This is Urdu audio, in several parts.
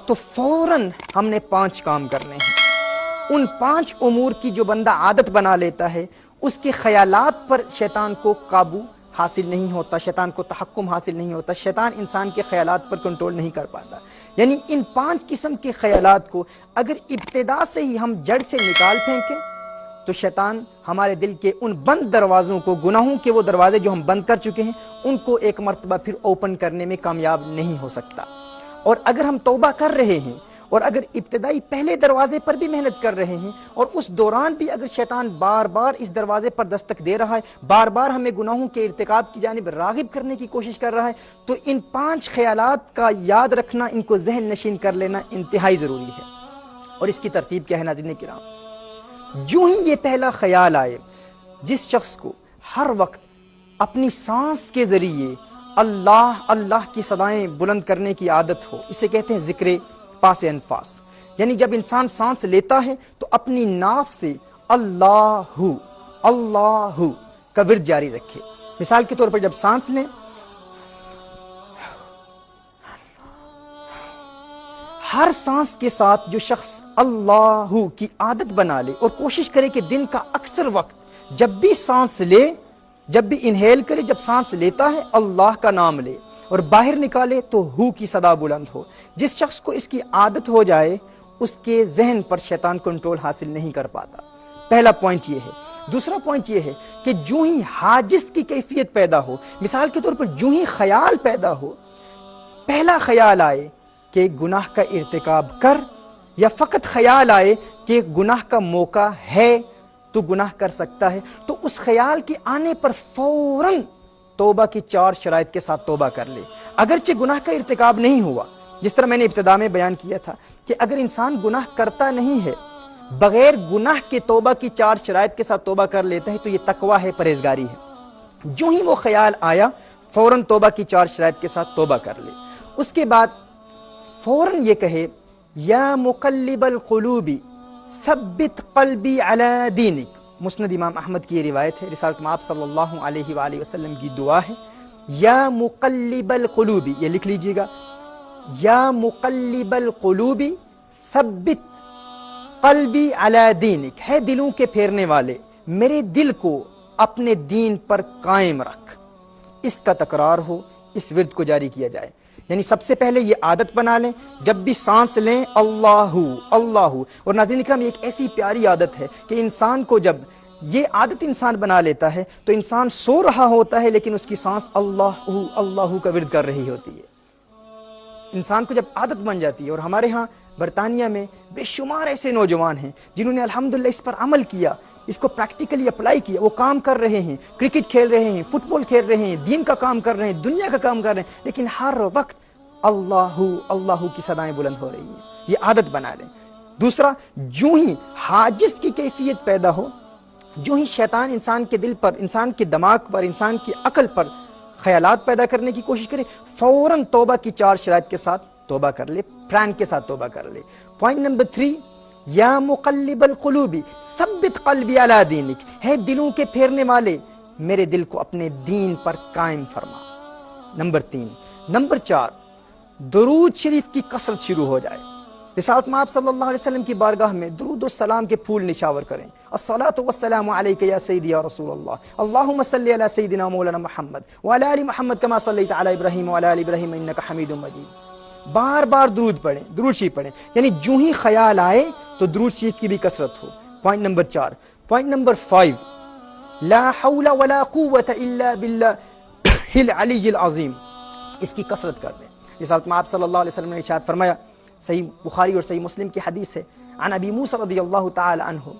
تو فوراً ہم نے 5 کام کرنے ہیں۔ ان 5 امور کی جو بندہ عادت بنا لیتا ہے، اس کے خیالات پر شیطان کو قابو حاصل نہیں ہوتا، شیطان کو تحکم حاصل نہیں ہوتا، شیطان انسان کے خیالات پر کنٹرول نہیں کر پاتا۔ یعنی ان 5 قسم کے خیالات کو اگر ابتدا سے ہی ہم جڑ سے نکال پھینکیں تو شیطان ہمارے دل کے ان بند دروازوں کو، گناہوں کے وہ دروازے جو ہم بند کر چکے ہیں، ان کو ایک مرتبہ پھر اوپن کرنے میں کامیاب نہیں ہو سکتا۔ اور اگر ہم توبہ کر رہے ہیں اور اگر ابتدائی پہلے دروازے پر بھی محنت کر رہے ہیں اور اس دوران بھی اگر شیطان بار بار اس دروازے پر دستک دے رہا ہے، بار بار ہمیں گناہوں کے ارتکاب کی جانب راغب کرنے کی کوشش کر رہا ہے، تو ان 5 خیالات کا یاد رکھنا، ان کو ذہن نشین کر لینا انتہائی ضروری ہے۔ اور اس کی ترتیب کیا ہے ناظرین کرام؟ جو ہی یہ پہلا خیال آئے، جس شخص کو ہر وقت اپنی سانس کے ذریعے اللہ اللہ کی صدائیں بلند کرنے کی عادت ہو، اسے کہتے ہیں ذکر پاس انفاس، یعنی جب انسان سانس لیتا ہے تو اپنی ناف سے اللہ اللہ کا ورد جاری رکھے۔ مثال کے طور پر جب سانس لیں، ہر سانس کے ساتھ جو شخص اللہ کی عادت بنا لے اور کوشش کرے کہ دن کا اکثر وقت جب بھی سانس لے، جب بھی انہیل کرے، جب سانس لیتا ہے اللہ کا نام لے اور باہر نکالے تو ہو کی صدا بلند ہو۔ جس شخص کو اس کی عادت ہو جائے، اس کے ذہن پر شیطان کنٹرول حاصل نہیں کر پاتا۔ پہلا پوائنٹ یہ ہے۔ دوسرا پوائنٹ یہ ہے کہ جو ہی حاجز کی کیفیت پیدا ہو، مثال کے طور پر جو ہی خیال پیدا ہو، پہلا خیال آئے کہ گناہ کا ارتکاب کر، یا فقط خیال آئے کہ گناہ کا موقع ہے تو گناہ کر سکتا ہے، تو اس خیال کے آنے پر فوراً توبہ کی 4 شرائط کے ساتھ توبہ کر لے۔ اگرچہ گناہ کا ارتکاب نہیں ہوا، جس طرح میں نے ابتدا میں بیان کیا تھا کہ اگر انسان گناہ کرتا نہیں ہے، بغیر گناہ کے توبہ کی 4 شرائط کے ساتھ توبہ کر لیتا ہے، تو یہ تقویٰ ہے، پرہیزگاری ہے۔ جو ہی وہ خیال آیا، فوراً توبہ کی 4 شرائط کے ساتھ توبہ کر لے۔ اس کے بعد فوراً یہ کہے یا مقلب القلوب ثبت قلبی علی دینک۔ مسند امام احمد کی یہ روایت ہے، رسالت آپ صلی اللہ علیہ وآلہ وسلم کی دعا ہے، یا مقلب القلوب، یہ لکھ لیجئے گا، یا مقلب القلوب ثبت قلبی علی دینک، ہے دلوں کے پھیرنے والے، میرے دل کو اپنے دین پر قائم رکھ۔ اس کا تکرار ہو، اس ورد کو جاری کیا جائے۔ یعنی سب سے پہلے یہ عادت بنا لیں، جب بھی سانس لیں اللہ اللہ۔ اور ناظرین اکرام، یہ ایک ایسی پیاری عادت ہے کہ انسان کو جب یہ عادت انسان بنا لیتا ہے تو انسان سو رہا ہوتا ہے لیکن اس کی سانس اللہ اللہ کا ورد کر رہی ہوتی ہے۔ انسان کو جب عادت بن جاتی ہے، اور ہمارے ہاں برطانیہ میں بے شمار ایسے نوجوان ہیں جنہوں نے الحمدللہ اس پر عمل کیا، اس کو پریکٹیکلی اپلائی کیا، وہ کام کر رہے ہیں، کرکٹ کھیل رہے ہیں، فٹ بال کھیل رہے ہیں، دین کا کام کر رہے ہیں، دنیا کا کام کر رہے ہیں، لیکن ہر وقت اللہ اللہ کی صدائیں بلند ہو رہی ہیں۔ یہ عادت بنا لیں۔ دوسرا، جو ہی حاجز کی کیفیت پیدا ہو، جو ہی شیطان انسان کے دل پر، انسان کے دماغ پر، انسان کی عقل پر خیالات پیدا کرنے کی کوشش کرے، فوراً توبہ کی 4 شرائط کے ساتھ توبہ کر لے، پران کے ساتھ توبہ کر لے۔ پوائنٹ نمبر 3، یا مقلب القلوب ثبت قلبی علی دینک، ہے دلوں کے پھیرنے والے، میرے دل کو اپنے دین پر قائم فرما۔ نمبر 3۔ نمبر 4، درود شریف کی کثرت شروع ہو جائے۔ رسالت آپ صلی اللہ علیہ وسلم کی بارگاہ میں درود و سلام کے پھول نشاور کریں۔ الصلاۃ والسلام علیک یا سیدی یا رسول اللہ، اللہم صلی علی سیدنا مولانا محمد وعلی آل محمد کما صلیت علی ابراہیم وعلی آل ابراہیم انک حمید مجید۔ بار بار درود پڑھیں، درود شریف پڑھیں، یعنی جو ہی خیال آئے تو درود شریف کی بھی کثرت ہو۔ Point number 4۔ پوائنٹ نمبر 5، لا حول ولا قوة الا باللہ العلی العظیم، اس کی کثرت کر دیں۔ رسالت آپ صلی اللہ علیہ وسلم نے ارشاد فرمایا، صحیح بخاری اور صحیح مسلم کی حدیث ہے، عن ابی موسیٰ رضی اللہ تعالی عنہ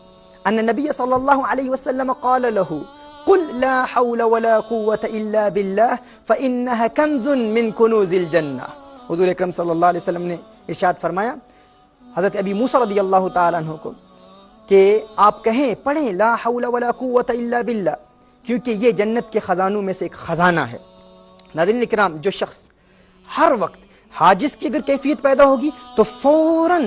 ان النبی صلی اللہ علیہ وسلم قال له قل لا حول ولا قوة الا باللہ فإنها کنز من کنوز الجنہ۔ حضور اکرم صلی اللہ علیہ وسلم نے ارشاد فرمایا حضرت ابی موسیٰ رضی اللہ تعالی عنہ کو کہ آپ کہیں، پڑھیں لا حول ولا قوة الا باللہ، کیونکہ یہ جنت کے خزانوں میں سے ایک خزانہ ہے۔ ناظرین اکرام، جو شخص ہر وقت حاجز کی اگر کیفیت پیدا ہوگی تو فوراً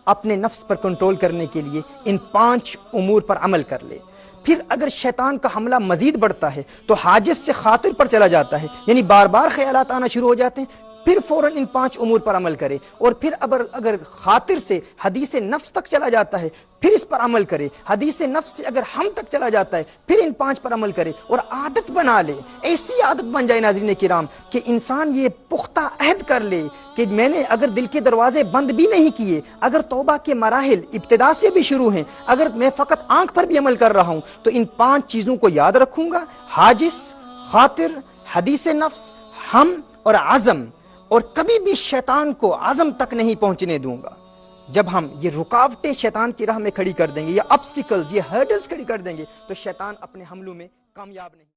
اپنے نفس پر کنٹرول کرنے کے لیے ان 5 امور پر عمل کر لے۔ پھر اگر شیطان کا حملہ مزید بڑھتا ہے تو حاجز سے خاطر پر چلا جاتا ہے، یعنی بار بار خیالات آنا شروع ہو جاتے ہیں، پھر فوراً ان 5 امور پر عمل کرے، اور پھر اگر خاطر سے حدیث نفس تک چلا جاتا ہے پھر اس پر عمل کرے، حدیث نفس سے اگر ہم تک چلا جاتا ہے پھر ان 5 پر عمل کرے، اور عادت بنا لے، ایسی عادت بن جائے ناظرین کرام کہ انسان یہ پختہ عہد کر لے کہ میں نے اگر دل کے دروازے بند بھی نہیں کیے، اگر توبہ کے مراحل ابتدا سے بھی شروع ہیں، اگر میں فقط آنکھ پر بھی عمل کر رہا ہوں تو ان 5 چیزوں کو یاد رکھوں گا، حاجس، خاطر، حدیث نفس، ہم اور عزم، اور کبھی بھی شیطان کو عزم تک نہیں پہنچنے دوں گا۔ جب ہم یہ رکاوٹیں شیطان کی راہ میں کھڑی کر دیں گے، یہ obstacles، یہ hurdles کھڑی کر دیں گے، تو شیطان اپنے حملوں میں کامیاب نہیں